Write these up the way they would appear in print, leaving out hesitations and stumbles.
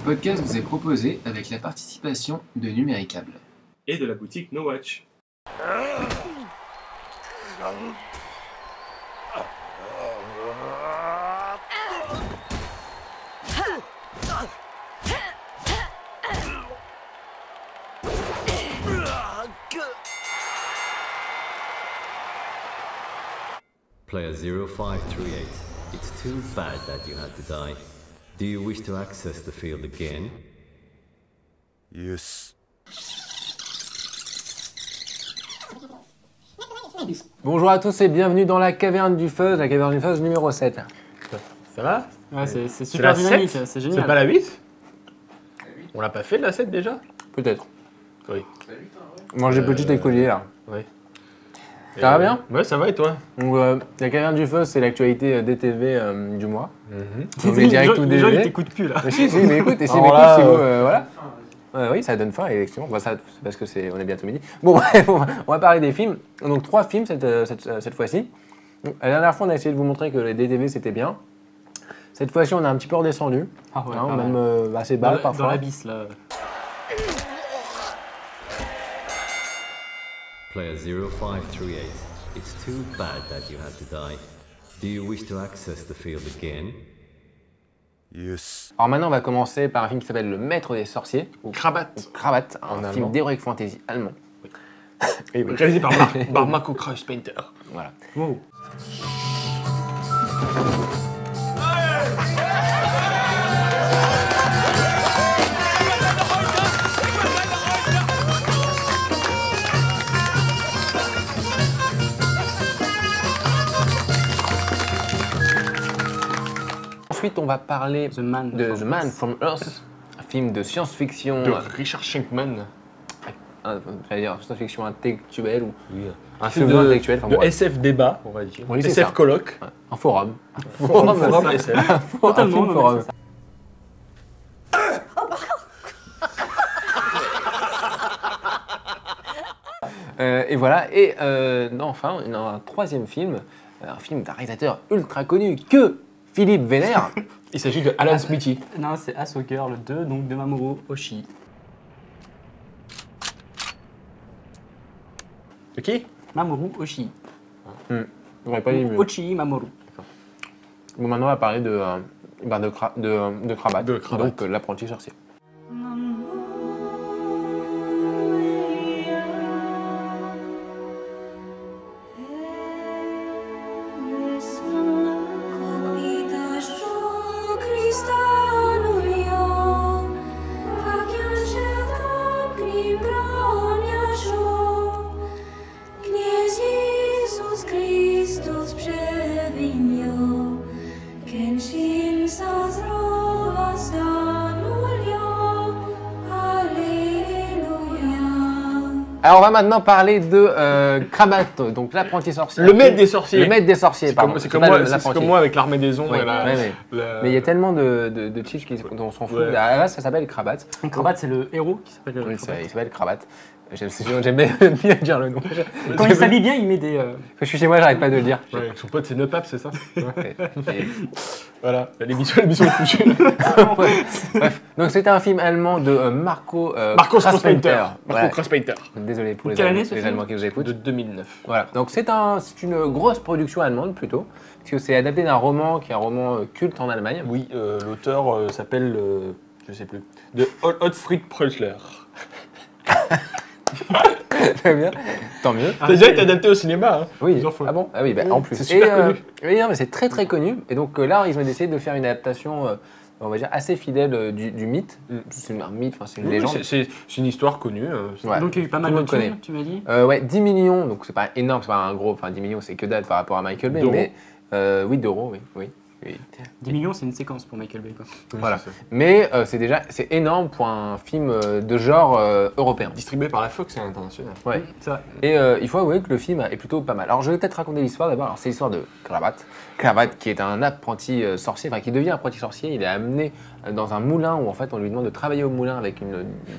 podcast vous est proposé avec la participation de Numéricable. Et de la boutique No Watch. Player 0538, it's too bad that you had to die. Do you wish to access the field again? Yes. Bonjour à tous et bienvenue dans la caverne du fuzz numéro 7. Ça va? Ouais, c'est C'est super la dynamique, 7? c'est génial. C'est pas la 8? On l'a pas fait la 7 déjà? Peut-être. Oui. Manger petit écolier là. Oui. Ça va bien? Ouais, ça va et toi? Donc, la caverne du fuzz, c'est l'actualité DTV du mois. On Les est direct tout gens, ils DV. t'écoutent plus là. Mais si, mais écoute, et si, Alors m'écoute, là, si vous, voilà. Oui, ça donne faim, effectivement. Bah, ça, c'est parce que on est bientôt midi. Bon, bref, on va parler des films. Donc, 3 films cette fois-ci. Donc, la dernière fois, on a essayé de vous montrer que les DTV, c'était bien. Cette fois-ci, on a un petit peu redescendu. Ah ouais, Hein, pas même mal. assez bas, Dans parfois. l'abysse là. Player 0538, it's too bad that you had to die. Do you wish to access the field again? Yes. Alors maintenant, on va commencer par un film qui s'appelle Le Maître des Sorciers, ou Krabat. Krabat, un En film allemand. d'heroic fantasy allemand. Et réalisé par Marco Kreuzpainter. Voilà. Wow. Ensuite, on va parler The Man de from The Man Earth. from Earth, un film de science-fiction, De Richard Shankman. j'allais dire science-fiction intellectuelle ou un Un film film intellectuel, enfin, de bref. SF débat, on va dire. Oui, c'est SF ça. colloque. Un forum. Forum SF. Un Totalement, film non, forum. mais c'est Et voilà, et non, enfin, on a un troisième film, un film d'un réalisateur ultra connu que Philippe Vénère. Il s'agit de Alan Smithy. Non, c'est Asso Girl 2, donc de Mamoru Oshii. De qui? Mamoru Oshii. J'aurais pas dit mieux. Oshii Mamoru. Bon, maintenant, on va parler de Krabat, De Krabat. donc l'apprenti sorcier. Alors, on va maintenant parler de Krabat, donc l'apprenti sorcier. Le maître des sorciers. Le maître des sorciers, pardon. C'est comme pas moi, l'apprenti. c'est comme moi avec l'armée des ombres. Ouais, et la- ouais. la- Mais il y a tellement de titres dont on s'en fout. Ouais. À la base, ça s'appelle Krabat. Krabat, c'est le héros qui s'appelle Oui, Krabat. il s'appelle Krabat. J'aime bien dire le nom. Quand il s'habille bien, il met des. Quand je suis chez moi, j'arrête pas de le dire. Ouais, son pote c'est Nepap, c'est ça? Et- Voilà, l'émission est foutue. Bref, donc c'était un film allemand de Marco Kreuzpainter. Voilà. Marco Kreuzpainter. Désolé pour Quelle année, ce les film Allemands qui nous écoutent. De 2009. Voilà, donc c'est une grosse production allemande plutôt, parce que c'est adapté d'un roman qui est un roman culte en Allemagne. Oui, l'auteur s'appelle, je sais plus, de Otfried Preußler. Très bien, tant mieux. Ça a déjà été adapté au cinéma. Hein. Oui, Plusieurs fois. ah bon? Ah oui, bah, en plus. C'est super connu. Oui, non, mais c'est très très connu. Et donc là, ils ont décidé de faire une adaptation, on va dire, assez fidèle du mythe. C'est un mythe, enfin, c'est une Oui, légende. c'est une histoire connue. Ouais. Donc il y a eu pas mal Tout le de monde films, tu m'as dit. Ouais, 10 millions, donc c'est pas énorme, c'est pas un gros, enfin 10 millions c'est que dalle par rapport à Michael Bay, D'euros. mais oui, d'euros, oui. 10 millions, c'est une séquence pour Michael Bay. Quoi. Voilà. Mais c'est énorme pour un film de genre européen. Distribué par la Fox et international. Ouais. C'est vrai. Et il faut avouer que le film est plutôt pas mal. Alors je vais peut-être raconter l'histoire d'abord. Alors c'est l'histoire de Krabat. Krabat qui est un apprenti sorcier, enfin qui devient apprenti sorcier. Il est amené dans un moulin où en fait on lui demande de travailler au moulin avec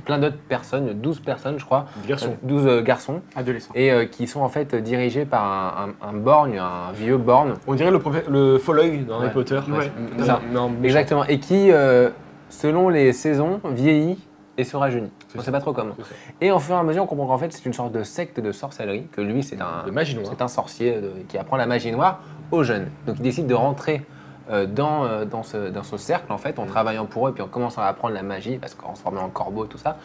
plein d'autres personnes, 12 personnes je crois. Garçon. 12 garçons. Adolescent. Et qui sont en fait dirigés par un borgne, un vieux borgne. On dirait le Folloy dans Harry Ouais. Potter. Ouais. C'est ça. Non, Exactement. Et qui selon les saisons, vieillit et se rajeunit. On ne sait pas trop comment. C'est ça. Et au fur et à mesure, on comprend qu'en fait, c'est une sorte de secte de sorcellerie, que lui, c'est De magie noire. c'est un sorcier qui apprend la magie noire aux jeunes. Donc il décide de rentrer dans ce cercle, en fait, en travaillant pour eux, et puis en commençant à apprendre la magie, parce qu'en se formant en corbeau, tout ça.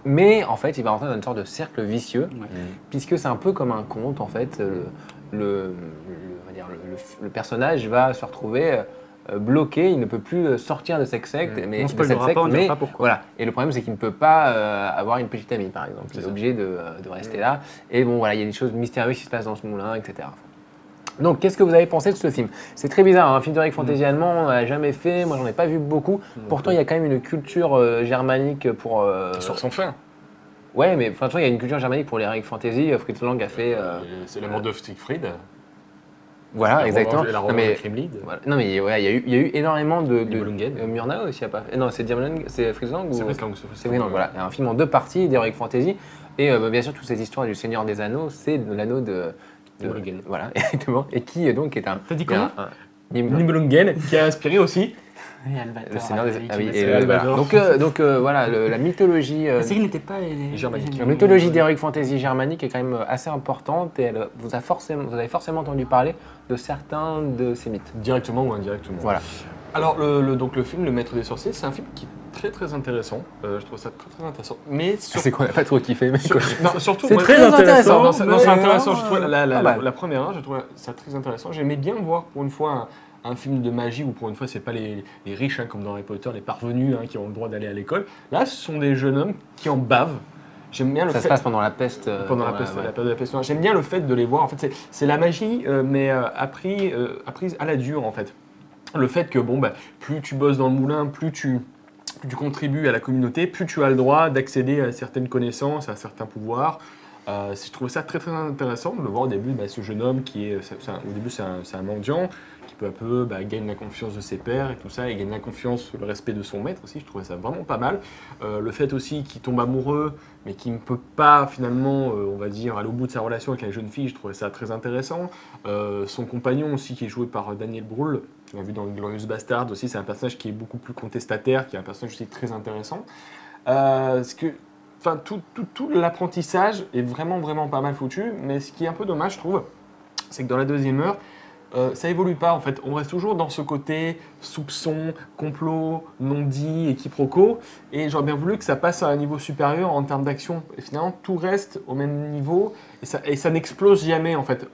Mais en fait, il va rentrer dans une sorte de cercle vicieux, puisque c'est un peu comme un conte, en fait. On va dire, le personnage va se retrouver bloqué, il ne peut plus sortir de cette secte, mais On de spoilera cette pas, on secte, dira mais pas pourquoi. voilà. Et le problème, c'est qu'il ne peut pas avoir une petite amie, par exemple. Il est obligé de rester là. Et bon, voilà, il y a des choses mystérieuses qui se passent dans ce moulin, etc. Donc, qu'est-ce que vous avez pensé de ce film? C'est très bizarre, hein, un film d'heroic fantasy allemand, on n'a jamais fait, moi j'en ai pas vu beaucoup. Pourtant, il y a quand même une culture germanique pour... Sur son fin. Ouais, mais enfin, il y a une culture germanique pour l'heroic fantasy. Fritz Lang a fait... C'est la mort de Siegfried. Voilà, exactement. La Non, revanche mais, de Krimlid. voilà. Non, mais ouais, il y a eu énormément de... Nibelungen. Murnau aussi, il n'y a pas fait. Non, c'est Diamond, c'est Fritz Lang C'est ou... Fritz Lang. C'est Fritz Lang, voilà. Il y a un film en 2 parties d'heroic fantasy. Et bien sûr, toutes ces histoires du Seigneur des Anneaux, c'est de l'anneau de Nibelungen. Voilà, exactement. Et qui donc est un... T'as dit comment Nibelungen, qui a inspiré aussi. Et Albator, Le Seigneur des... Albator, Ah oui, qui et m'a fait- voilà. Donc voilà, la mythologie... La série n'était pas Germanique. La mythologie d'heroic fantasy germanique est quand même assez importante et vous avez forcément entendu parler de certains de ces mythes. Directement ou indirectement. Voilà. Alors, donc le film Le Maître des Sorciers, c'est un film qui est très très intéressant. Je trouve ça très très intéressant. Mais C'est qu'on n'a pas trop kiffé, mais quoi. non, surtout, C'est moi, très intéressant. Non, c'est Mais, intéressant. Je trouve pas mal. la première heure, je trouve ça très intéressant. J'aimais bien voir pour une fois un film de magie où pour une fois c'est pas les riches comme dans Harry Potter, les parvenus qui ont le droit d'aller à l'école. Là, ce sont des jeunes hommes qui en bavent. J'aime bien le Ça fait se passe pendant la peste. pendant la voilà, peste, ouais. la période de la peste noire. J'aime bien le fait de les voir. En fait, c'est la magie, mais apprise à la dure en fait. Le fait que plus tu bosses dans le moulin, plus tu contribues à la communauté, plus tu as le droit d'accéder à certaines connaissances, à certains pouvoirs. Je trouvais ça très très intéressant de le voir au début, ce jeune homme qui est, au début c'est un mendiant qui peu à peu gagne la confiance de ses pairs et tout ça, et gagne la confiance, le respect de son maître aussi. Je trouvais ça vraiment pas mal. Le fait aussi qu'il tombe amoureux, mais qui ne peut pas finalement, on va dire, aller au bout de sa relation avec la jeune fille, je trouvais ça très intéressant. Son compagnon aussi, qui est joué par Daniel Brühl, qu'on a vu dans Glorious Bastard aussi, c'est un personnage qui est beaucoup plus contestataire, qui est un personnage aussi très intéressant. Tout l'apprentissage est vraiment vraiment pas mal foutu, mais ce qui est un peu dommage, je trouve, c'est que dans la deuxième heure, ça évolue pas en fait. On reste toujours dans ce côté soupçon, complot, non-dit et quiproquo, et j'aurais bien voulu que ça passe à un niveau supérieur en termes d'action. Et finalement, tout reste au même niveau et ça n'explose jamais en fait.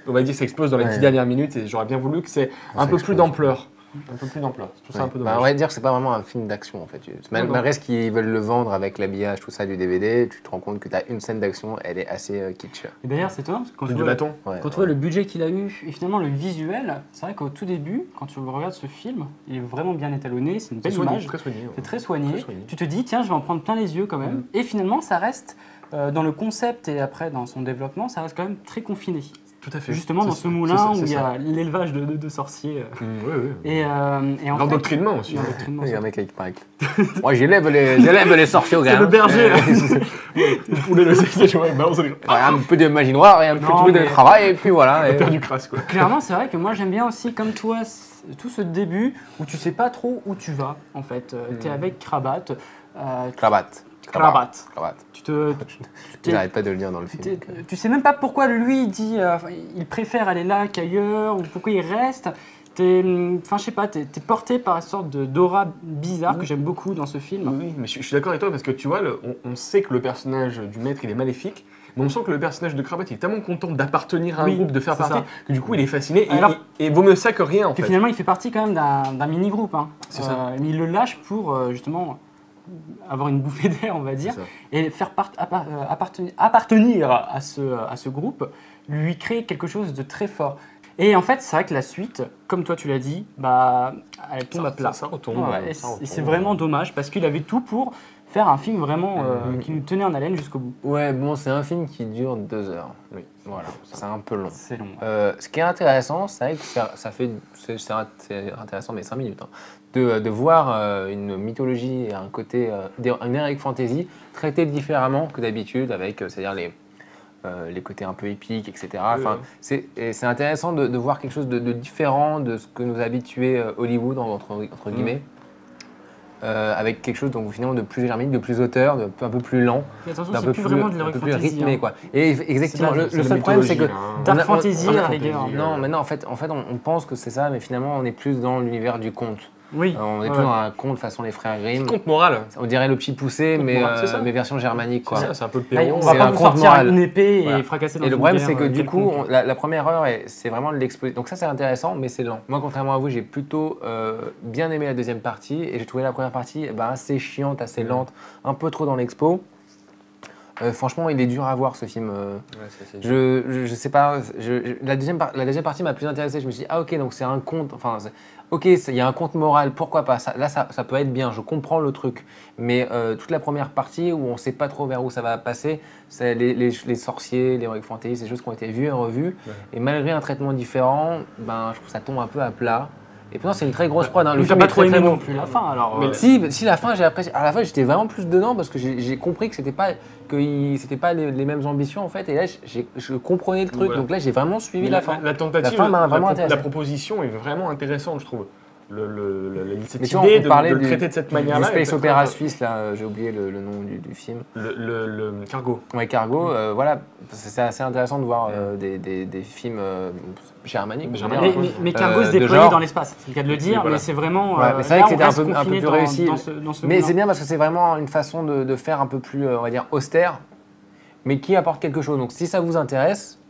On va dire que ça explose dans les 10 dernières minutes, et j'aurais bien voulu que c'est un peu plus d'ampleur. Un peu plus d'ampleur. Je trouve ça un peu dommage. On va dire que c'est pas vraiment un film d'action en fait. Malgré ce qu'ils veulent le vendre avec l'habillage, tout ça du DVD, tu te rends compte que tu as une scène d'action, elle est assez kitsch. Et d'ailleurs, c'est toi, parce que quand Plus tu de vois, bâton. Ouais, quand tu vois le budget qu'il a eu et finalement le visuel, c'est vrai qu'au tout début, quand tu regardes ce film, il est vraiment bien étalonné, c'est une belle image, Très soigné. c'est très soigné. Très soigné. Tu te dis, tiens, je vais en prendre plein les yeux quand même. Et finalement, ça reste, dans le concept et après dans son développement, ça reste quand même très confiné. Tout à fait. Justement, dans ce moulin où il y a l'élevage de sorciers. Oui. Et en L'endoctrinement aussi. l'endoctrinement, Il y a ça. un mec qui parle. Moi j'élève les sorciers au gars. C'est le berger. Ouais, Le poulet, le sexy, ouais, balance les un peu de magie noire et un Non, petit peu de mais- travail, et puis voilà. et- Père du crasse, quoi. Clairement, c'est vrai que moi j'aime bien aussi, comme toi, tout ce début où tu sais pas trop où tu vas en fait. Tu es avec Krabat. Cravate. Krabat. Cravate. T'es- J'arrête pas de le dire dans le film. T'es- Tu sais même pas pourquoi lui il dit il préfère aller là qu'ailleurs ou pourquoi il reste. Enfin, je sais pas, t'es porté par une sorte d'aura bizarre que j'aime beaucoup dans ce film. Oui, mais je suis d'accord avec toi parce que tu vois, on sait que le personnage du maître il est maléfique, mais on sent que le personnage de Krabat il est tellement content d'appartenir à un Oui, groupe, de faire c'est partie, ça. que du coup il est fasciné. Alors- Et vaut mieux ça que rien en Puis fait. finalement, il fait partie quand même d'un mini-groupe. Hein. C'est ça. Mais il le lâche pour justement avoir une bouffée d'air, on va dire, C'est ça. et faire appartenir à ce groupe, lui créer quelque chose de très fort. Et en fait, c'est vrai que la suite, comme toi tu l'as dit, elle tombe à plat. Ça retombe. Ouais, et ça retombe. c'est vraiment dommage parce qu'il avait tout pour faire un film vraiment qui nous tenait en haleine jusqu'au bout. Ouais, bon, c'est un film qui dure 2 heures. Oui. Voilà, c'est un peu long. C'est long. Ce qui est intéressant, c'est vrai que c'est intéressant, mais 5 minutes, hein, de voir une mythologie et un côté, un heroic fantasy traité différemment que d'habitude, avec c'est-à-dire les côtés un peu épiques, etc. Enfin, c'est intéressant de voir quelque chose de différent de ce que nous a habitué Hollywood, entre guillemets. avec quelque chose donc finalement de plus germanique, de plus auteur, un peu plus lent, Mais attention, d'un c'est peu plus plus, vraiment de un l'heroic peu plus fantasy. rythmé hein. quoi. Et exactement, C'est de la- le c'est de la seul problème c'est que mythologie, hein. Dark on a- fantasy on a- à la rigueur. non, mais non, en fait, on pense que c'est ça, mais finalement, on est plus dans l'univers du conte. Oui. On est Ouais. plus dans un conte façon les frères Grimm. Conte moral. On dirait le petit poussé, Conte mais, moral, c'est ça. mais version germanique, quoi. C'est ça, c'est un peu le Là, Perron. on C'est va pas un vous conte sortir moral. une épée Voilà. et fracasser dans Et le une problème, guerre, c'est que du coup, quelconque. la première heure, c'est vraiment de l'exposition. Donc ça, c'est intéressant, mais c'est lent. Moi, contrairement à vous, j'ai plutôt bien aimé la deuxième partie, et j'ai trouvé la première partie assez chiante, assez lente, un peu trop dans l'expo. Franchement, il est dur à voir ce film. Je sais pas. La deuxième partie m'a plus intéressé. Je me suis dit, ah ok, donc c'est un conte. Enfin, ok, il y a un conte moral, pourquoi pas. Ça peut être bien, je comprends le truc. Mais toute la première partie où on sait pas trop vers où ça va passer, c'est les sorciers, les heroic fantasy, ces choses qui ont été vues et revues. Ouais. Et malgré un traitement différent, ben, je trouve que ça tombe un peu à plat. Et pourtant, c'est une très grosse prod. Hein. Le film pas trop aimé non plus la fin, alors. Mais si la fin, j'ai apprécié. À la fin, j'étais vraiment plus dedans parce que j'ai compris que c'était pas les mêmes ambitions en fait. Et là, je comprenais le truc. Voilà. Donc là, j'ai vraiment suivi la fin. La tentative, la fin m'a vraiment intéressé. La proposition est vraiment intéressante, je trouve. Cette tu vois, idée de le traiter de cette manière-là. Du space opéra suisse, là, j'ai oublié le nom du film. Le Cargo. Ouais, Cargo, voilà, c'est assez intéressant de voir des films germaniques. Mais Cargo se déployait dans l'espace, c'est le cas de le dire, voilà. Mais c'est vraiment. Ouais, mais c'est vrai que c'était un peu plus réussi. Dans ce mais c'est bien parce que c'est vraiment une façon de faire un peu plus, on va dire, austère, mais qui apporte quelque chose. Donc si ça vous intéresse,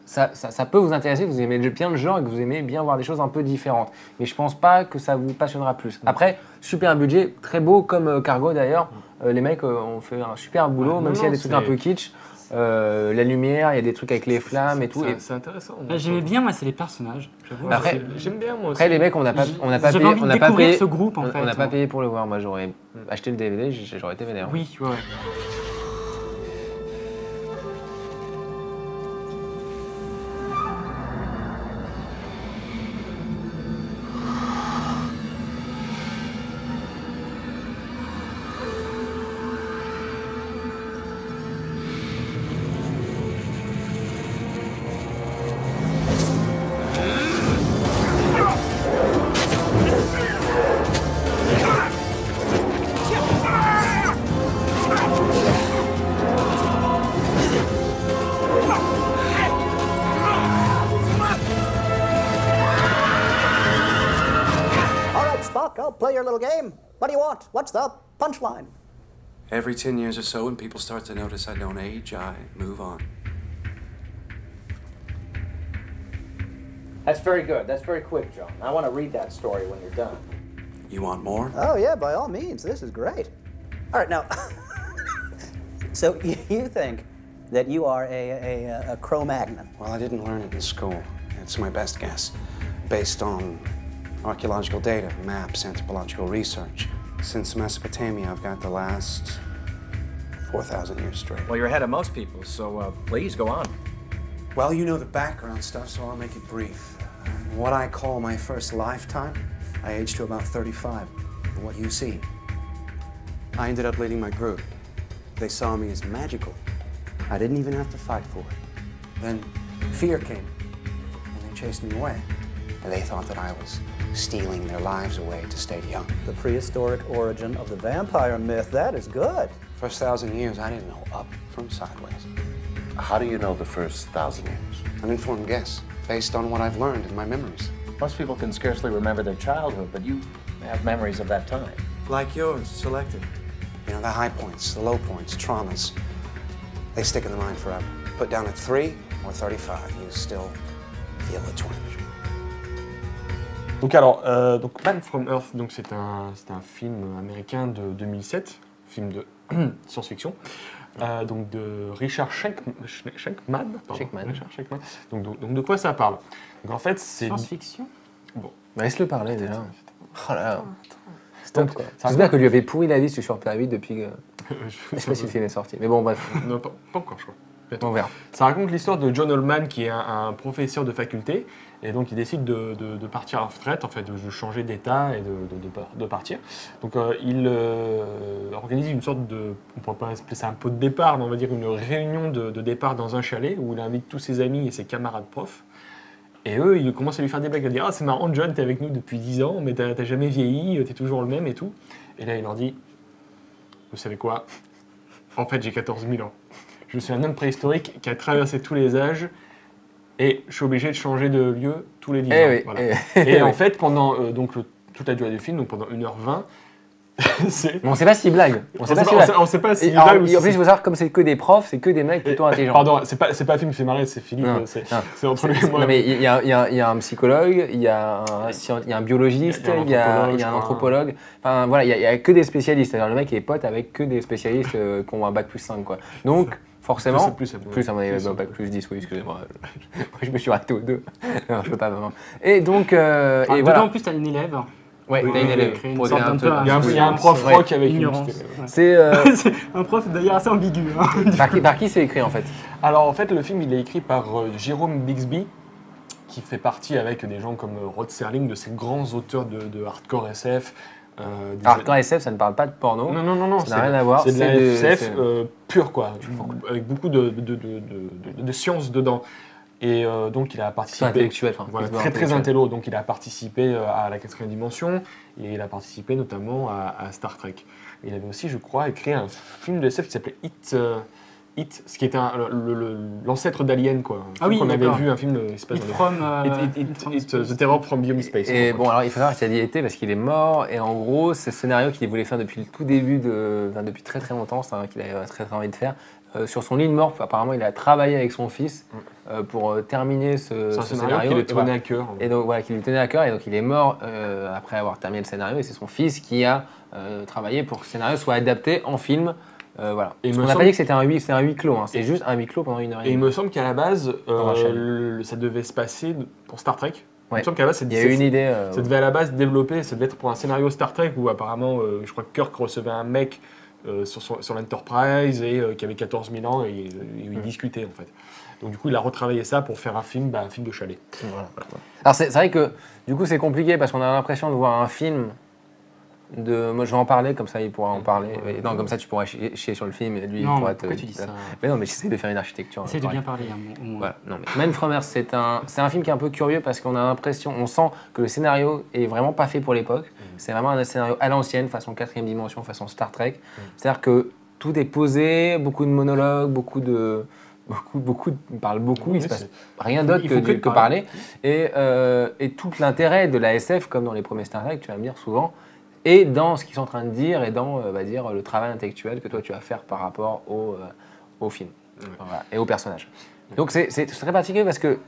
ça peut vous intéresser, vous aimez bien le genre et que vous aimez bien voir des choses un peu différentes. Mais je pense pas que ça vous passionnera plus. Après, super budget, très beau comme Cargo d'ailleurs. Les mecs ont fait un super boulot, même s'il y a des trucs un peu kitsch. La lumière, il y a des trucs avec les flammes et tout. C'est intéressant. J'aimais bien, moi, c'est les personnages. Après, j'aime bien moi aussi. Après, les mecs, on n'a pas payé. Ce groupe, en fait. On n'a pas payé pour le voir. Moi, j'aurais acheté le DVD, j'aurais été vénère. Oui, ouais. I'll play your little game. What do you want? What's the punchline? Every 10 years or so, when people start to notice I don't age, I move on. That's very good. That's very quick, John. I want to read that story when you're done. You want more? Oh, yeah, by all means. This is great. All right, now, so you think that you are a Cro-Magnon? Well, I didn't learn it in school. It's my best guess, based on archaeological data, maps, anthropological research. Since Mesopotamia, I've got the last 4,000 years straight. Well, you're ahead of most people, so please go on. Well, you know the background stuff, so I'll make it brief. What I call my first lifetime, I aged to about 35. What you see. I ended up leading my group. They saw me as magical. I didn't even have to fight for it. Then fear came, and they chased me away. And they thought that I was stealing their lives away to stay young. The prehistoric origin of the vampire myth, that is good. First 1,000 years, I didn't know up from sideways. How do you know the first 1,000 years? An informed guess, based on what I've learned in my memories. Most people can scarcely remember their childhood, but you have memories of that time. Like yours, selected. You know, the high points, the low points, traumas, they stick in the mind forever. Put down at 3 or 35, you still feel the twinge. Donc alors, Man from Earth, donc c'est un film américain de 2007, film de science-fiction, donc de Richard Schenkman. Donc de quoi ça parle? Donc en fait c'est science-fiction. Bon, laisse-le parler déjà. Oh là là. Stop quoi. J'espère que lui avait pourri la vie sur Super 8 depuis que. Je sais pas si le film est sorti, mais bon bref. Non, pas encore, je crois. On verra. Ça raconte l'histoire de John Oldman, qui est un professeur de faculté, et donc il décide de partir à la retraite, en fait, de changer d'état et de partir. Donc il organise une sorte de, on ne pourrait pas appeler ça un pot de départ, mais on va dire une réunion de départ dans un chalet où il invite tous ses amis et ses camarades profs. Et eux, ils commencent à lui faire des blagues, à dire « Ah, c'est marrant, John, t'es avec nous depuis 10 ans, mais t'as jamais vieilli, t'es toujours le même et tout. » Et là, il leur dit « Vous savez quoi? En fait, j'ai 14 000 ans. Je suis un homme préhistorique qui a traversé tous les âges et je suis obligé de changer de lieu tous les 10 ans. Oui, Voilà. Et en fait, pendant toute la durée du film, donc pendant 1h20, c'est... Mais on sait pas s'il blague. On sait pas si Et en plus, il faut savoir, comme c'est que des profs, c'est que des mecs plutôt intelligents. Pardon, c'est pas un film qui fait marrer, c'est Philippe. Non, C'est entre lui et moi. Non, mais il y a un psychologue, il y a un biologiste, il y a un anthropologue. Enfin, voilà, il y a que des spécialistes. C'est-à-dire, le mec est pote avec que des spécialistes qui ont un bac plus 5, quoi. Donc, forcément, plus à mon avis, bac plus 10, oui, excusez-moi. Moi, je me suis arrêté aux 2. Non, je peux pas vraiment. Et donc, et voilà. En plus, t'as une élève. Ouais, t'as une élève. Il y a un prof rock avec une C'est un prof d'ailleurs assez ambigu. Hein. Par qui c'est écrit en fait? Alors en fait, le film il est écrit par Jérôme Bixby, qui fait partie avec des gens comme Rod Serling, de ces grands auteurs de hardcore SF. Hardcore SF, ça ne parle pas de porno. Non. Ça n'a rien à voir. C'est de la SF pure, quoi, avec beaucoup de science dedans. Et donc il a participé, intellectuel, voilà, très intello, donc il a participé à la 4e dimension et il a participé notamment à Star Trek. Il avait aussi, je crois, écrit un film de SF qui s'appelait It, ce qui était l'ancêtre d'Alien, quoi. Ah oui, on avait vu un film The Terror from Beyond Space. Et bon, alors il faut savoir qu'il a dit été parce qu'il est mort et en gros, c'est ce scénario qu'il voulait faire depuis le tout début depuis très très longtemps, c'est un qu'il avait très envie de faire. Sur son lit de mort, apparemment, il a travaillé avec son fils pour terminer ce scénario qui lui tenait à cœur. Et donc voilà, qui lui tenait à cœur. Et donc il est mort après avoir terminé le scénario. Et c'est son fils qui a travaillé pour que le scénario soit adapté en film. Voilà. On n'a pas dit que c'était un huis clos. Hein. C'est juste un huis clos pendant 1h30. Et il me semble qu'à la base, ça devait se passer pour Star Trek. Ouais. Il me semble qu'à la base, il y a eu une idée. Ça devait à la base développer, ça devait être pour un scénario Star Trek où apparemment, je crois que Kirk recevait un mec sur l'Enterprise et qui avait 14 000 ans et il discutait en fait. Donc du coup il a retravaillé ça pour faire un film de chalet. Voilà. Alors c'est vrai que du coup c'est compliqué parce qu'on a l'impression de voir un film moi je vais en parler comme ça il pourra en parler. Non comme ça tu pourras chier sur le film et lui il pourra pourquoi tu dis ça? Mais non mais j'essaie de faire une architecture. Essaye de bien parler au moins. Voilà. Non, mais Man from Earth c'est un film qui est un peu curieux parce qu'on a l'impression, on sent que le scénario est vraiment pas fait pour l'époque. C'est vraiment un scénario à l'ancienne, façon 4e dimension, façon Star Trek. C'est-à-dire que tout est posé, beaucoup de monologues, il parle beaucoup, il se passe rien d'autre que parler. Et tout l'intérêt de la SF, comme dans les premiers Star Trek, tu vas me dire souvent, et dans ce qu'ils sont en train de dire et dans le travail intellectuel que toi tu vas faire par rapport au film voilà, et au personnage. Donc c'est très particulier parce que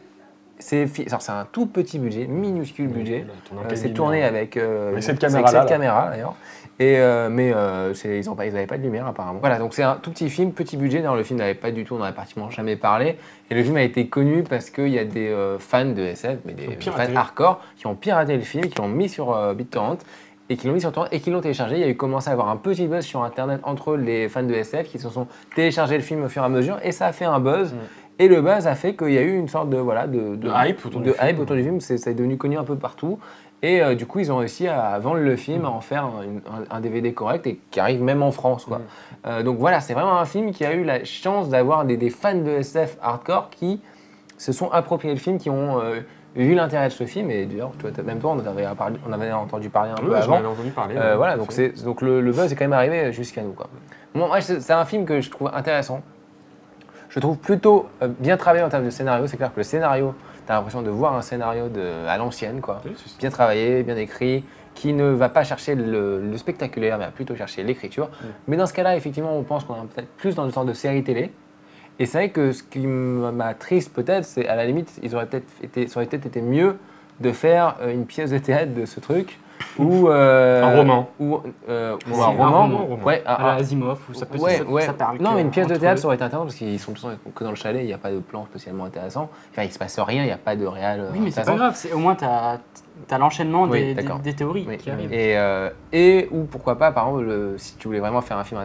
c'est un tout petit budget, minuscule budget. C'est tourné avec cette caméra d'ailleurs. Mais ils n'avaient pas de lumière apparemment. Voilà, donc c'est un tout petit film, petit budget. D'ailleurs, le film n'avait pas du tout, on n'en a pratiquement jamais parlé. Et le film a été connu parce qu'il y a des fans de SF, mais des fans hardcore, qui ont piraté le film, qui l'ont mis sur BitTorrent. Et qui l'ont téléchargé. Il y a eu commencé à avoir un petit buzz sur Internet entre les fans de SF qui se sont téléchargés le film au fur et à mesure. Et ça a fait un buzz. Et le buzz a fait qu'il y a eu une sorte de hype autour du film. C'est devenu connu un peu partout. Et du coup, ils ont réussi à vendre le film, à en faire un DVD correct et qui arrive même en France, quoi. Donc voilà, c'est vraiment un film qui a eu la chance d'avoir des fans de SF hardcore qui se sont appropriés le film, qui ont vu l'intérêt de ce film. Et d'ailleurs, même toi, on avait entendu parler un peu avant. J'en avais entendu parler. Voilà, donc le buzz est quand même arrivé jusqu'à nous, quoi. Moi, c'est un film que je trouve intéressant. Je trouve plutôt bien travaillé en termes de scénario. C'est clair que le scénario, tu as l'impression de voir un scénario à l'ancienne, quoi. Bien travaillé, bien écrit, qui ne va pas chercher le spectaculaire, mais va plutôt chercher l'écriture. Mais dans ce cas-là, effectivement, on pense qu'on est peut-être plus dans une sorte de série télé. Et c'est vrai que ce qui m'attriste peut-être, c'est à la limite, ça aurait peut-être été mieux de faire une pièce de théâtre de ce truc. Ou un roman. Ou un roman. Ouais, à la Asimov, ou ça peut ça parle. Non, mais une pièce de théâtre, ça aurait été intéressant parce qu'ils sont tous que dans le chalet, il n'y a pas de plan spécialement intéressant. Enfin, il ne se passe rien, il n'y a pas de réel. Oui, mais c'est pas grave, au moins tu as l'enchaînement des théories qui arrivent. Et ou pourquoi pas, par exemple, si tu voulais vraiment faire un film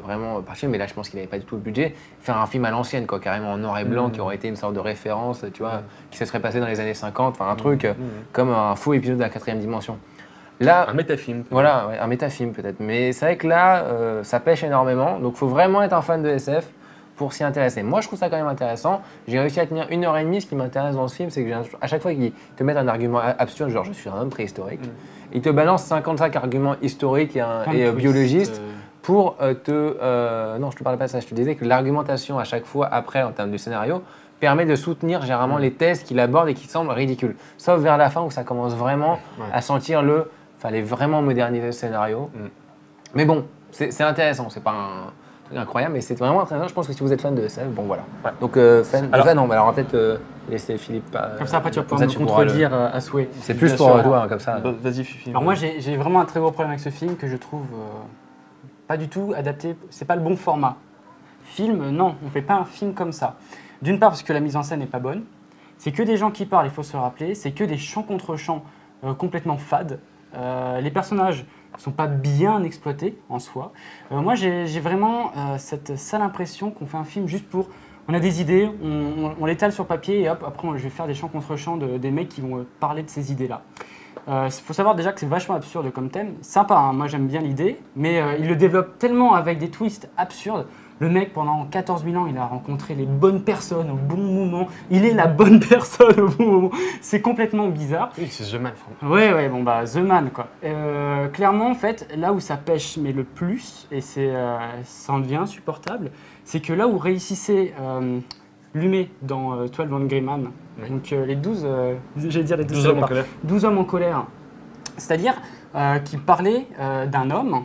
vraiment particulier, mais là je pense qu'il n'avait pas du tout le budget, faire un film à l'ancienne, quoi, carrément en noir et blanc, qui aurait été une sorte de référence, tu vois, qui se serait passé dans les années 50, enfin un truc comme un faux épisode de la 4e dimension. Là, un métafilm. Voilà, un métafilm peut-être. Mais c'est vrai que là, ça pêche énormément. Donc il faut vraiment être un fan de SF pour s'y intéresser. Moi, je trouve ça quand même intéressant. J'ai réussi à tenir 1h30. Ce qui m'intéresse dans ce film, c'est que à chaque fois qu'ils te mettent un argument absurde, genre je suis un homme préhistorique, ils te balancent 55 arguments historiques et biologistes pour non, je te parlais pas de ça. Je te disais que l'argumentation à chaque fois après, en termes de scénario, permet de soutenir généralement les thèses qu'il aborde et qui semblent ridicules. Sauf vers la fin où ça commence vraiment à sentir fallait vraiment moderniser le scénario. Mais bon, c'est intéressant. C'est pas un truc incroyable, mais c'est vraiment intéressant. Je pense que si vous êtes fan de SF, bon voilà. Donc, non, mais alors on va peut-être laisser Philippe. Comme ça, après, tu vas pouvoir me contredire à souhait. C'est plus pour toi, hein, comme ça. Vas-y, Philippe. Alors, moi, j'ai vraiment un très gros problème avec ce film que je trouve pas du tout adapté. C'est pas le bon format. Film, non, on fait pas un film comme ça. D'une part, parce que la mise en scène n'est pas bonne. C'est que des gens qui parlent, il faut se le rappeler. C'est que des chants contre chants complètement fades. Les personnages ne sont pas bien exploités en soi. Moi, j'ai vraiment cette sale impression qu'on fait un film juste pour... On a des idées, on l'étale sur papier et hop, après je vais faire des chants contre chants des mecs qui vont parler de ces idées-là. Il faut savoir déjà que c'est vachement absurde comme thème. Sympa, hein, moi j'aime bien l'idée, mais il le développe tellement avec des twists absurdes. Le mec, pendant 14 000 ans, il a rencontré les bonnes personnes au bon moment. Il est la bonne personne au bon moment. C'est complètement bizarre. Oui, c'est The Man. Ouais, bon bah The Man quoi. Clairement, en fait, là où ça pêche mais le plus, et ça en devient insupportable, c'est que là où réussissait Lumet dans 12 Angry Men, donc les 12, j'allais dire les 12 hommes en colère. 12 hommes en colère. C'est-à-dire qu'il parlait d'un homme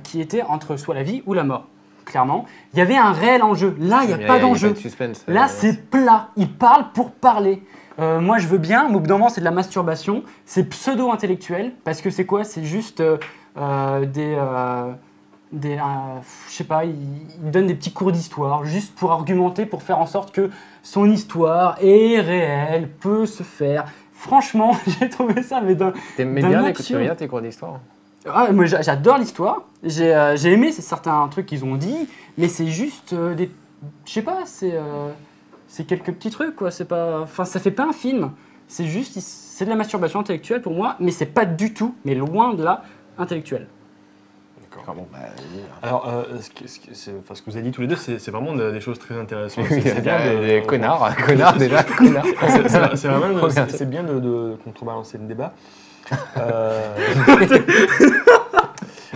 qui était entre soit la vie ou la mort. Clairement, il y avait un réel enjeu. Là, il n'y a pas d'enjeu. Là, c'est plat. Il parle pour parler. Moi, je veux bien, mais au bout d'un moment, c'est de la masturbation. C'est pseudo-intellectuel, parce que c'est quoi? C'est juste je sais pas, il donne des petits cours d'histoire, juste pour argumenter, pour faire en sorte que son histoire est réelle, peut se faire. Franchement, j'ai trouvé ça, mais d'un absurde. Bien tes cours d'histoire? Ah, moi j'adore l'histoire, j'ai aimé certains trucs qu'ils ont dit, mais c'est juste des... Je sais pas, c'est quelques petits trucs quoi, c'est pas... Enfin ça fait pas un film, c'est juste, c'est de la masturbation intellectuelle pour moi, mais c'est pas du tout, mais loin de là, intellectuel. D'accord. Bon, alors, ce que vous avez dit tous les deux, c'est vraiment des choses très intéressantes. Oui, c'est bien de... Connard déjà, connard. C'est bien de contrebalancer le débat.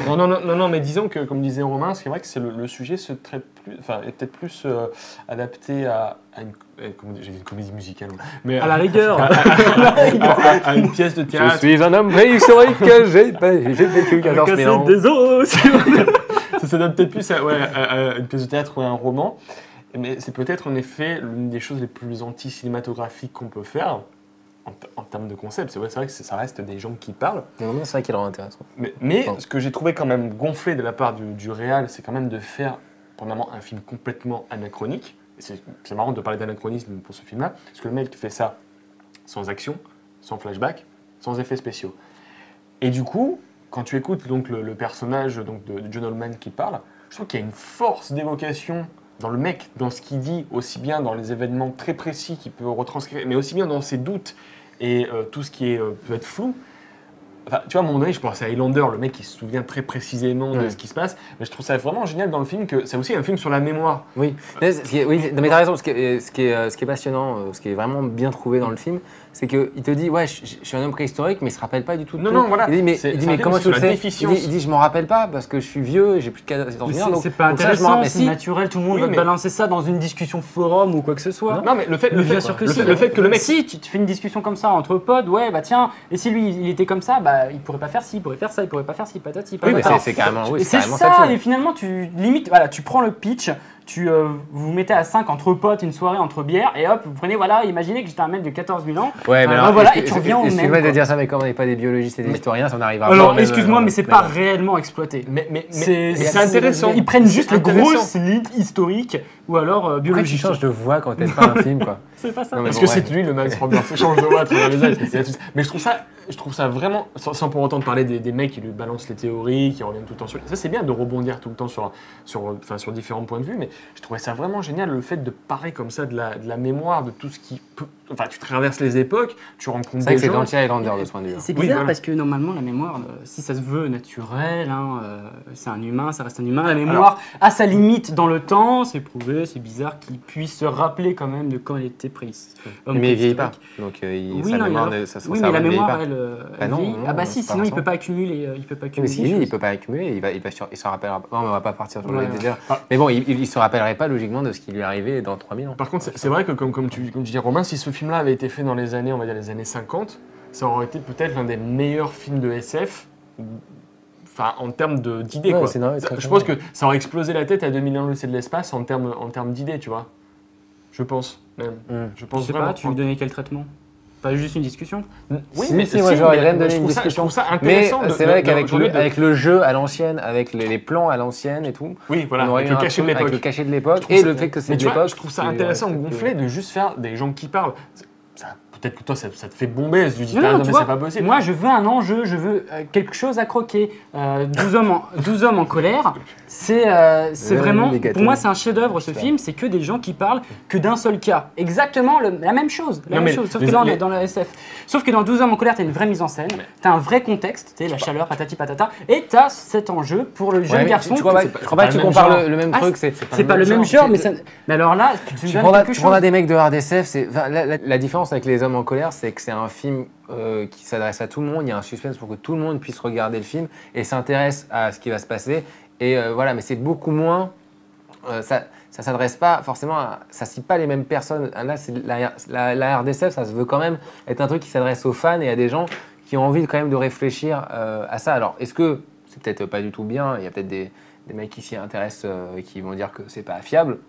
Non, mais disons que, comme disait Romain, c'est vrai que le sujet est peut-être plus adapté à une comédie musicale. Mais à la rigueur, à une pièce de théâtre. Je suis un homme préhistorique, j'ai vécu 14 000 ans. Des os. Ça s'adapte peut-être plus à une pièce de théâtre ou à un roman. Mais c'est peut-être en effet l'une des choses les plus anti-cinématographiques qu'on peut faire. En termes de concept, c'est vrai que ça reste des gens qui parlent. C'est vrai qu'il est vraiment intéressant. Mais ce que j'ai trouvé quand même gonflé de la part du réal, c'est quand même de faire, premièrement, un film complètement anachronique. C'est marrant de parler d'anachronisme pour ce film-là, parce que le mec fait ça sans action, sans flashback, sans effets spéciaux. Et du coup, quand tu écoutes donc, le personnage donc, de John Oldman qui parle, je trouve qu'il y a une force d'évocation dans le mec, dans ce qu'il dit, aussi bien dans les événements très précis qu'il peut retranscrire, mais aussi bien dans ses doutes et tout ce qui peut être flou. Enfin, tu vois, à un moment donné, je pense à Highlander, le mec qui se souvient très précisément de ce qui se passe, mais je trouve ça vraiment génial dans le film que c'est aussi un film sur la mémoire. Oui, mais t'as raison, ce qui est passionnant, ce qui est vraiment bien trouvé dans le film, c'est qu'il te dit, ouais, je suis un homme préhistorique, mais il se rappelle pas du tout de tout. Non, voilà. Il dit, mais comment tu le sais? Il dit, je m'en rappelle pas parce que je suis vieux, j'ai plus de 14 ans. C'est pas intéressant, c'est naturel, tout le monde va te balancer ça dans une discussion forum ou quoi que ce soit. Non, mais le fait que le mec... Si, tu fais une discussion comme ça entre potes, ouais, bah tiens, et si lui, il était comme ça, bah il pourrait pas faire ci, il pourrait faire ça, il pourrait pas faire ci, patati, patata. Oui, mais c'est carrément ça, ça. Et finalement, tu prends le pitch, vous vous mettez à 5 entre potes, une soirée entre bières, et hop, vous prenez, voilà, imaginez que j'étais un mec de 14 000 ans. Ouais, mais alors, voilà, et tu reviens au même. Excuse-moi de dire ça, mais comme on n'est pas des biologistes et des historiens, ça n'arrive pas. Alors, excuse-moi, mais c'est pas réellement exploité. Mais c'est intéressant. Ils prennent juste les grosses lignes historiques ou alors biologiques. Pourquoi tu changes de voix quand t'aimes pas un film, quoi? C'est pas ça. Parce que c'est lui le Max Rambert, il change de voix à travers les âges. Mais je trouve ça vraiment, sans pour autant parler des mecs qui lui balancent les théories, qui reviennent tout le temps sur... Ça, c'est bien de rebondir tout le temps sur différents points de vue, mais je trouvais ça vraiment génial, le fait de parler comme ça de la mémoire, de tout ce qui peut... enfin, tu traverses les époques, tu rencontres C'est vrai des que c'est gens. anti-Highlander de ce point de vue. C'est Oui, bizarre voilà. parce que normalement la mémoire, si ça se veut naturel, c'est un humain, ça reste un humain. La mémoire a sa limite dans le temps, c'est prouvé, c'est bizarre qu'il puisse se rappeler quand même de quand elle était prise. Mais il vieillit pas. Donc Oui, sa non, mémoire, il y a- son oui, mais cerveau la ne vieillit mémoire, pas. elle, Bah elle non, vieillit. non, Ah bah c'est si, pas sinon il ça. peut pas accumuler, il peut pas Mais accumuler. si, les il choses. peut pas accumuler, il se rappellera pas. Non, mais on va pas partir sur le Ouais. délire. Ah. Mais bon, il se rappellerait pas logiquement de ce qui lui est arrivé dans 3000 ans. Par contre, c'est vrai que comme tu dis Romain, si ce film-là avait été fait dans les années, on va dire les années 50, ça aurait été peut-être l'un des meilleurs films de SF, enfin en termes d'idées Ouais, quoi. c'est normal, très Je pense clairement. que ça aurait explosé la tête à 2000 ans l'Odyssée de l'espace en termes d'idées, tu vois. Je pense même. Je Je pense sais vraiment. pas, tu lui donnais quel traitement? Pas juste une discussion? Oui, Si, mais si, moi j'aurais mais rien donné je une trouve ça- discussion. Je trouve ça Mais intéressant. c'est vrai qu'avec aujourd'hui de- avec le jeu à l'ancienne, avec les plans à l'ancienne et tout, Oui, voilà, on aurait avec eu le un cachet de truc avec le l'époque. cachet de l'époque Je trouve et ça- le fait que c'est Mais de tu vois, l'époque. je trouve ça qui intéressant, respecte- gonflé, de juste faire des gens qui parlent. Peut-être que toi, ça te fait bomber, tu dis, Non, ah, non, non, tu mais vois, c'est pas possible. moi je veux un enjeu, je veux quelque chose à croquer. 12 hommes en colère, c'est vraiment, des gâteaux. pour moi c'est un chef-d'œuvre ce film, c'est que des gens qui parlent que d'un seul cas. Exactement la même chose, Non, mais sauf les- que là on les- est dans la SF. Sauf que dans 12 hommes en colère, t'as une vraie mise en scène, t'as un vrai contexte, t'as la chaleur, patati patata, et t'as cet enjeu pour le jeune Ouais, mais garçon. tu crois pas, c'est pas- je crois pas c'est que tu pas le compares même genre. le même Ah, truc. c'est pas le même genre, mais alors là, tu Tu donnes prendras, quelque tu prendras chose. des mecs de hard SF, enfin, la différence avec Les Hommes en colère, c'est que c'est un film qui s'adresse à tout le monde, il y a un suspense pour que tout le monde puisse regarder le film et s'intéresse à ce qui va se passer. Et voilà, mais c'est beaucoup moins. Ça s'adresse pas forcément ça cible pas les mêmes personnes. Là, c'est la hard SF, ça se veut quand même être un truc qui s'adresse aux fans et à des gens qui ont envie quand même de réfléchir à ça. Alors, est-ce que c'est peut-être pas du tout bien? Il y a peut-être des mecs qui s'y intéressent et qui vont dire que c'est pas fiable.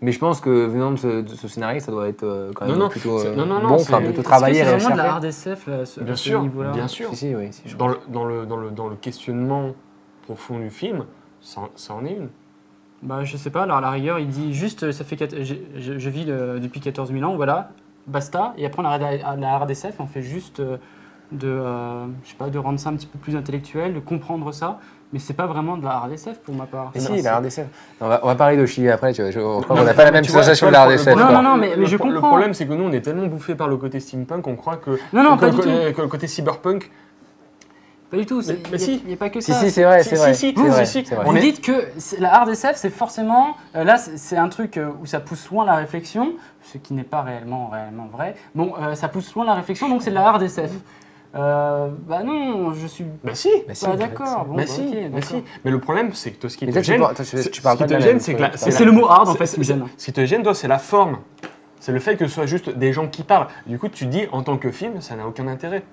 Mais je pense que venant de ce scénario, ça doit être quand même Non, plutôt non, bon, enfin c'est- plutôt Est-ce que travaillé, c'est vraiment de recherché. la hard SF là, à Bien ce sûr, niveau-là. bien sûr. Si, oui, si, je Dans le questionnement profond du film, ça en est une. Bah, je sais pas, alors à la rigueur, il dit juste, ça fait je vis depuis 14 000 ans, voilà, basta. Et après, on arrête à la RDSF, on fait juste je sais pas, de rendre ça un petit peu plus intellectuel, de comprendre ça. Mais c'est pas vraiment de la RDSF pour ma part. Mais Non, si, c'est- la RDSF. On va parler de Chili après, tu vois. Je crois qu'on n'a pas la même Tu vois, sensation tu de vois, la RDSF. Non, quoi. non, non, mais je Le comprends. problème, c'est que nous, on est tellement bouffés par le côté steampunk qu'on croit que, Non, que pas le, du que le côté cyberpunk. Pas du tout, Mais si. il n'y a pas que Si, ça. si, c'est vrai, Si, c'est si, vrai. si, c'est si, vrai, si. c'est vrai. Vous On est- dites que la RDSF, c'est forcément. Là, c'est un truc où ça pousse loin la réflexion, ce qui n'est pas réellement vrai. Bon, ça pousse loin la réflexion, donc c'est de la RDSF. Bah non, je suis Bah si. Bah si, pas en fait, d'accord. Bon, Bah bah, si, ok, bah d'accord. si. Mais le problème, c'est que toi, ce qui Mais te toi, tu gêne, parles- tu parles ce pas qui de te la gêne, même, c'est que toi. la- C'est le mot hard, en fait, qui me gêne. Ce qui te gêne, toi, c'est la forme. C'est le fait que ce soit juste des gens qui parlent. Du coup, tu dis, en tant que film, ça n'a aucun intérêt.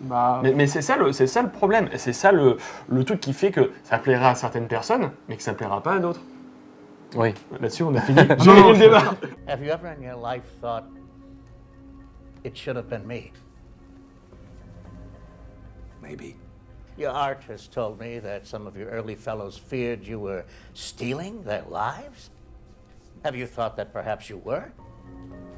Bah, Mais c'est ça le problème. Et c'est ça le truc qui fait que ça plaira à certaines personnes, mais que ça plaira pas à d'autres. Oui. Là-dessus, on a fini. J'ai gagné le débat. Have you ever in your life thought, it should have been me? Maybe. Your art has told me that some of your early fellows feared you were stealing their lives. Have you thought that perhaps you were?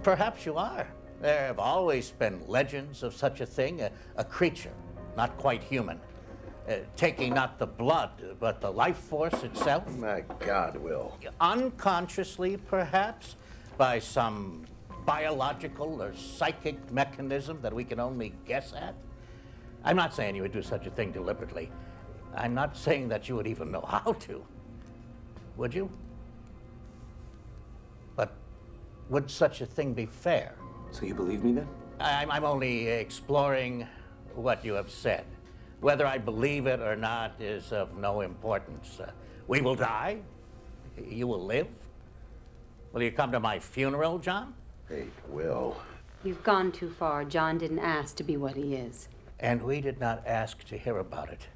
Perhaps you are. There have always been legends of such a thing, a creature, not quite human, taking not the blood, but the life force itself. My God, Will. Unconsciously, perhaps, by some biological or psychic mechanism that we can only guess at. I'm not saying you would do such a thing deliberately. I'm not saying that you would even know how to. Would you? But would such a thing be fair? So you believe me then? I'm only exploring what you have said. Whether I believe it or not is of no importance. We will die. You will live. Will you come to my funeral, John? Hey, Will. You've gone too far. John didn't ask to be what he is. And we did not ask to hear about it.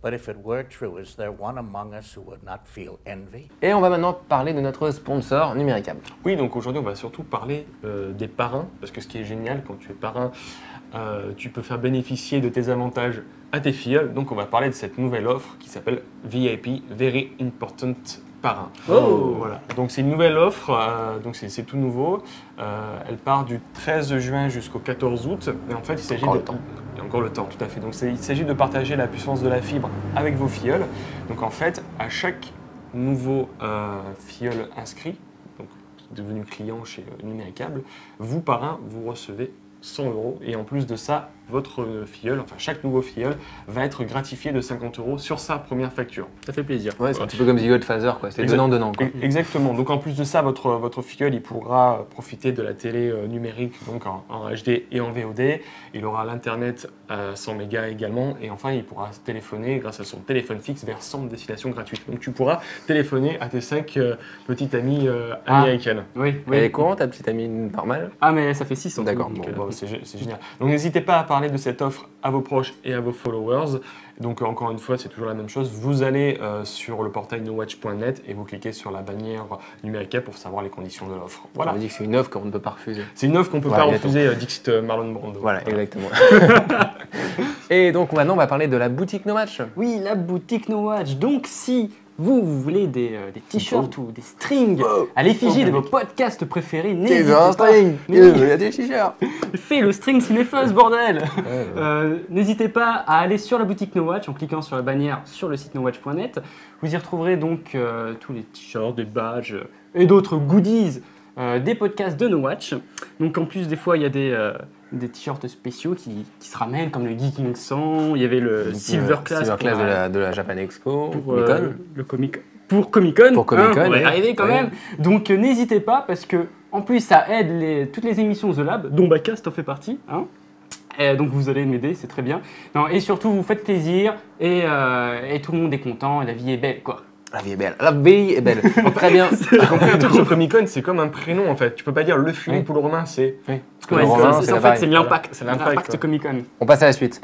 But if it were true, is there one among us who would not feel envy? Et on va maintenant parler de notre sponsor Numéricable. Oui, donc aujourd'hui, on va surtout parler des parrains, parce que ce qui est génial, quand tu es parrain, tu peux faire bénéficier de tes avantages à tes filles. Donc, on va parler de cette nouvelle offre qui s'appelle VIP, Very Important Parrain. Voilà. Donc, c'est une nouvelle offre, donc c'est tout nouveau. Elle part du 13 juin jusqu'au 14 août. Et en fait, il s'agit de... Il y a encore le temps, tout à fait. Donc, il s'agit de partager la puissance de la fibre avec vos filleuls. Donc, en fait, à chaque nouveau filleul inscrit, donc devenu client chez Numéricable, vous par un, vous recevez 100 € et en plus de ça, votre filleul, enfin chaque nouveau filleul, va être gratifié de 50 € sur sa première facture. Ça fait plaisir. Ouais, c'est un petit peu comme The Godfather, quoi. C'est donnant-donnant, quoi. Exactement. Donc en plus de ça, votre filleul, il pourra profiter de la télé numérique, donc en HD et en VOD. Il aura l'internet à 100 mégas également, et enfin il pourra téléphoner grâce à son téléphone fixe vers 100 destinations gratuites. Donc tu pourras téléphoner à tes 5 petites amies américaines. Oui, Elle est courante, ta petite amie normale? Ah, mais ça fait 600. D'accord. Bon, c'est génial. Donc n'hésitez pas à parler de cette offre à vos proches et à vos followers. Donc encore une fois, c'est toujours la même chose. Vous allez sur le portail nowatch.net et vous cliquez sur la bannière Numéricable pour savoir les conditions de l'offre. Voilà. On dit que c'est une offre qu'on ne peut pas refuser. C'est une offre qu'on ne peut pas refuser, Dixit Marlon Brando. Voilà, exactement. Et donc maintenant, on va parler de la boutique No Match. Oui, la boutique No Watch. Donc si vous voulez des t-shirts ou des strings à l'effigie de vos podcasts préférés, n'hésitez pas. String. Il y a des t-shirts. Fais le string Cinéfuzz, bordel. N'hésitez pas à aller sur la boutique No Watch en cliquant sur la bannière sur le site nowatch.net. Vous y retrouverez donc tous les t-shirts, des badges et d'autres goodies des podcasts de No Watch. Donc en plus, des fois, il y a des t-shirts spéciaux qui se ramènent, comme le Geeking 100, il y avait le Silver Class, de la Japan Expo, pour Comic-Con. Pour Comic-Con, on va y arriver quand même. Donc n'hésitez pas, parce que en plus ça aide toutes les émissions The Lab, dont Bacast en fait partie. Hein. Et donc vous allez m'aider, c'est très bien. Non, et surtout vous faites plaisir et tout le monde est content et la vie est belle, quoi. La vie est belle. La vie est belle. Très bien. J'ai compris un truc sur Comic-Con, c'est comme un prénom en fait. Tu peux pas dire le Philippe ou le Romain, c'est. Oui. Parce que le Romain, c'est l'impact. C'est l'impact Comic-Con. On passe à la suite.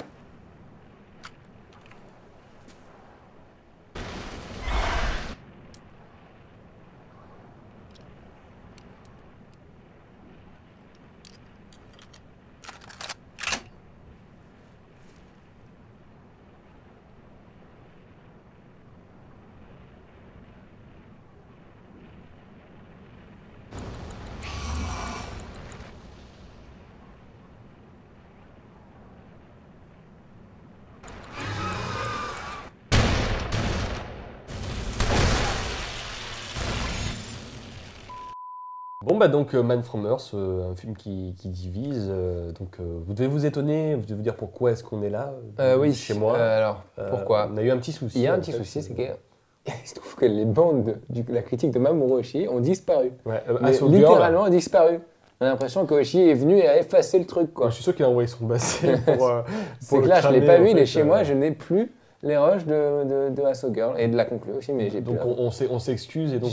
Bon bah donc Man from Earth, un film qui divise, vous devez vous étonner, vous devez vous dire pourquoi est-ce qu'on est là oui, chez moi. Alors, pourquoi On a eu un petit souci. Il y a un petit souci, c'est que il se trouve que les bandes de la critique de Mamoru Oshii ont disparu. Ouais, littéralement disparu. On a l'impression qu'Oshii est venu et a effacé le truc, quoi. Je suis sûr qu'il a envoyé son bassin pour c'est que là, je ne l'ai pas vu, il est chez moi, je n'ai plus les rushs de Asso Girl et de la conclue aussi, mais j'ai plus. Donc on s'excuse et donc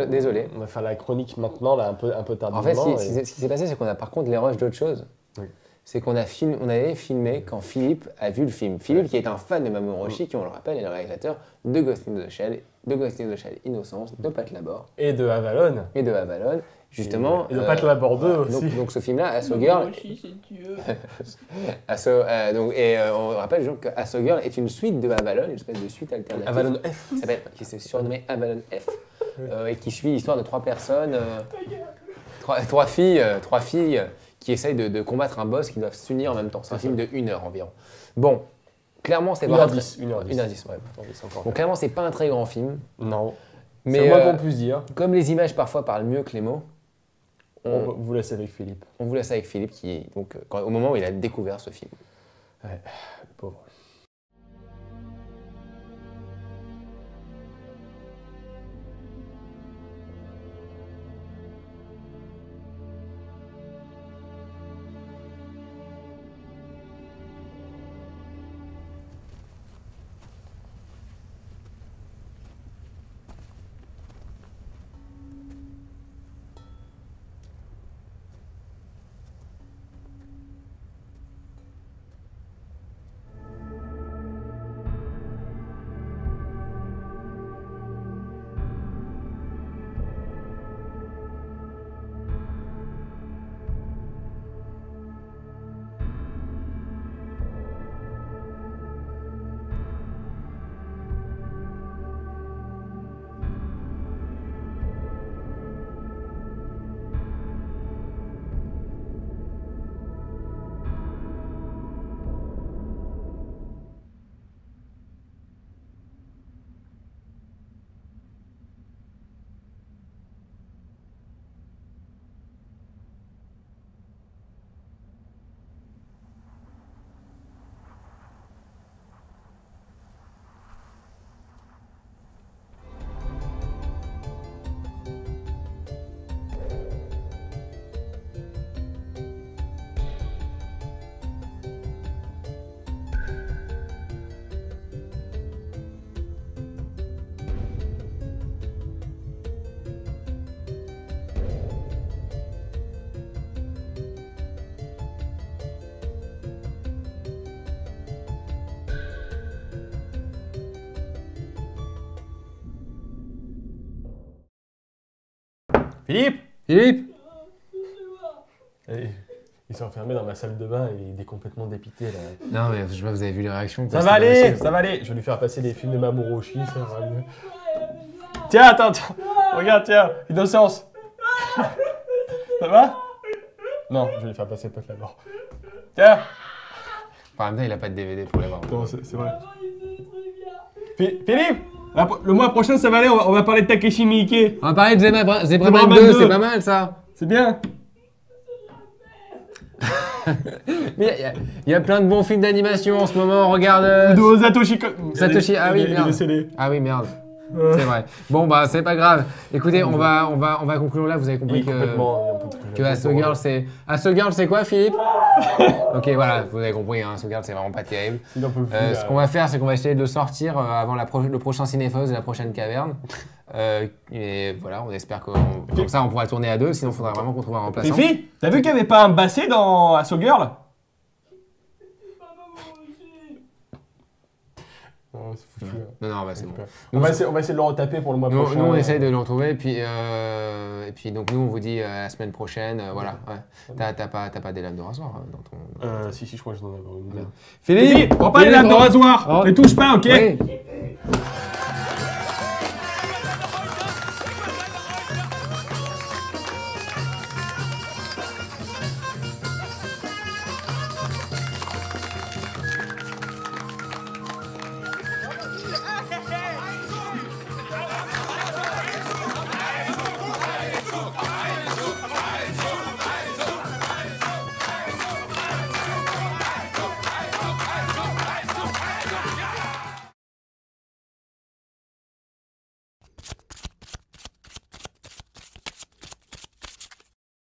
désolé. On va faire la chronique maintenant, là, un peu tardivement. En fait, ce qui s'est passé, c'est qu'on a par contre les rushs d'autre chose. Oui. C'est qu'on avait filmé quand Philippe a vu le film. Philippe, qui est un fan de Mamoru Oshii, qui, on le rappelle, est le réalisateur de Ghost in the Shell, Innocence, de Pat Labor. Et de Avalon. Justement. Et de Pat Labor 2 aussi. Donc ce film-là, Asso Girl. On rappelle donc qu'Asso Girl est une suite de Avalon, une espèce de suite alternative. Avalon F. Qui s'est surnommée Avalon F. Et qui suit l'histoire de trois personnes. Trois filles qui essayent de combattre un boss qui doivent s'unir en même temps. C'est un film de 1 heure environ. Bon, clairement, c'est pas 1h10, 1h10, ouais. Donc clairement, c'est pas un très grand film. Non. Mais c'est moins qu'on puisse dire. Comme les images parfois parlent mieux que les mots, on vous laisse avec Philippe. On vous laisse avec Philippe, qui donc au moment où il a découvert ce film. Ouais, le pauvre. Philippe. Philippe. Et il s'est enfermé dans ma salle de bain et il est complètement dépité là. Non mais je sais pas, vous avez vu les réactions. Ça va aller, ça va aller. Je vais lui faire passer des films de Mamoru Oshii, ça va mieux. Tiens, attends. Regarde, tiens. Innocence. Ça va? Non, je vais lui faire passer Pote la mort. Tiens. Par même temps, il a pas de DVD pour les voir. Non, c'est vrai. Philippe, le mois prochain, ça va aller, on va parler de Takeshi Miike. On va parler de Zebraman 2, c'est pas mal ça. C'est bien. Mais il y a plein de bons films d'animation en ce moment, regarde. De Satoshi Satoshi, ah oui, merde. Ah oui, merde. C'est vrai. Bon, bah, c'est pas grave. Écoutez, on va conclure là. Vous avez compris que Hustle Girl, c'est. Hustle Girl, c'est quoi, Philippe? Ok, voilà, vous avez compris, hein, Hustle Girl, c'est vraiment pas terrible. Ce qu'on va faire, c'est qu'on va essayer de le sortir avant le prochain Cinéphos et la prochaine caverne. Et voilà, on espère que comme ça, on pourra tourner à deux. Sinon, il faudra vraiment qu'on trouve un remplaçant. Fifi, t'as vu qu'il n'y avait pas un basset dans Hustle Girl? Non, bah c'est bon. On va essayer de le retaper pour le mois prochain. Nous, on essaye de le retrouver, et puis donc nous, on vous dit à la semaine prochaine. Voilà. Ouais. T'as pas des lames de rasoir dans ton. Si, je crois que j'en ai une. Philippe, prends pas les lames de rasoir. Ne touche pas, ok? Oui.